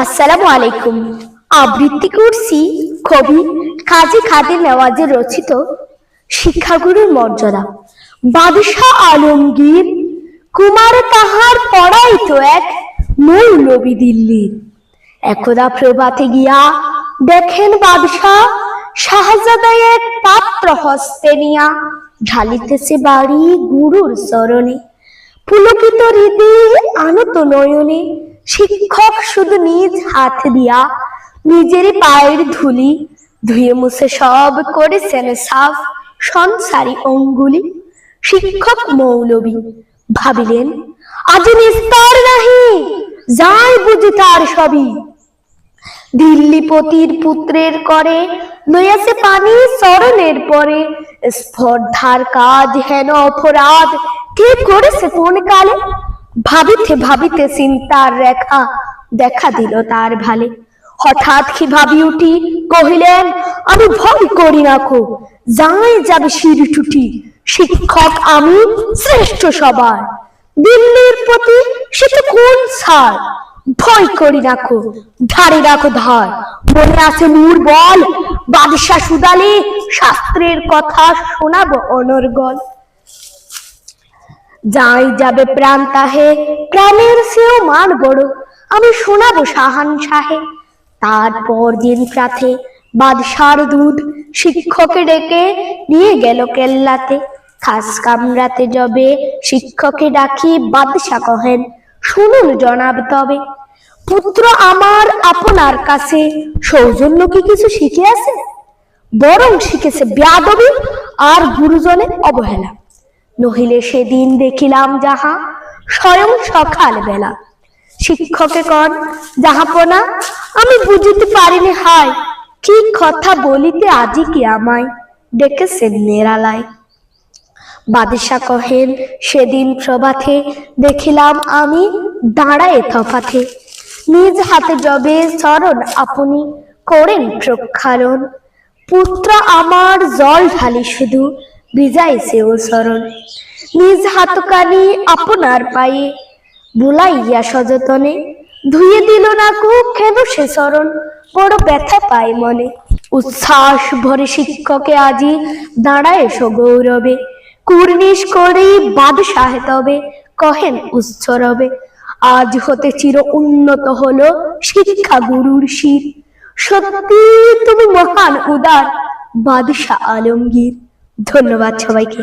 আসসালামু আলাইকুম। আবৃত্তি করছি কবি কাজী খাদির নেওয়াজের রচিত শিক্ষাগুরুর মর্যাদা। বাদশাহ আলমগীর কুমার তাহার পড়াইতো এক মৌলবি দিল্লির। একদা প্রভাতে গিয়া দেখেন বাদশাহ শাহজাদাই এক পাত্র হস্তে নিয়া ঢালিতেছে বাড়ি গুরুর চরণে। পুলকিত হৃদি আনত নয়নে শিক্ষক শুধু নিজ হাত দিয়া নিজেরই পায়ের ধুলি ধুয়ে মুছে সব করেছেন সাফ সংসারী অঙ্গুলি। শিক্ষক মৌলবি ভাবিলেন আজ নিস্তার নাহি, যাই বুঝি তার সবই। দিল্লিপতির পুত্রের করে লইয়াছে পানি চরণের পরে। স্পর্ধার কাজ হেন অপরাধ কে করেছে কোন কালে। ভাবিতে ভাবিতে চিন্তার রেখা দেখা দিল তার ভালে। হঠাৎ কি ভাবি উঠি কহিলেন আমি ভয় করি না কো, যাই যাবে শির টুটি। শিক্ষক আমি শ্রেষ্ঠ সবার, দিল্লির প্রতি সে তো কোন ছাড়। ভয় করি না কো, ধারে রাখো ধার। মনে আছে মূর বল বাদশাহ সুদালি, শাস্ত্রের কথা শোনাবো অনর্গল। যাই যাবে প্রাণ তাহে, প্রাণের সেও মান বড়, আমি শোনাবো শাহান শাহে। তারপর দিন প্রাতে বাদশার দুধ শিক্ষকে ডেকে নিয়ে গেল কেল্লাতে। খাস কামরাতে যাবে শিক্ষকে ডাকি বাদশা কহেন শুনুন জনাব তবে। পুত্র আমার আপনার কাছে সৌজন্য কি কিছু শিখে আছে? বরং শিখেছে বেয়াদবি আর গুরুজনের অবহেলা। নহিলে সেদিন দেখিলাম যাহা স্বয়ং সকাল বেলা। শিক্ষকে কন যাহাপনা আমি বুঝিতে পারিনি হায়, কি কথা বলিতে আজি কি আমায় ডেকেছেন নেরালায়। বাদশা কহেন সেদিন প্রভাতে দেখিলাম আমি দাঁড়ায় তফাতে। নিজ হাতে যবে চরণ আপনি করেন প্রক্ষালন। পুত্র আমার জল ঢালি শুধু ভিজাইছে ও চরণ। নিজ হাতকানি আপনার পায়ে বুলাইয়া সযতনে। ধুয়ে দিল না কো কেন সে চরণ, বড় ব্যথা পায় মনে। উচ্ছ্বাস ভরে শিক্ষকে আজি দাঁড়ায় সগৌরবে। কুর্নিশ করেই বাদশাহ তবে কহেন উচ্চ রবে। আজ হতে চির উন্নত হলো শিক্ষা গুরুর শির। সত্যি তুমি মহান উদার বাদশাহ আলমগীর। ধন্যবাদ সবাইকে।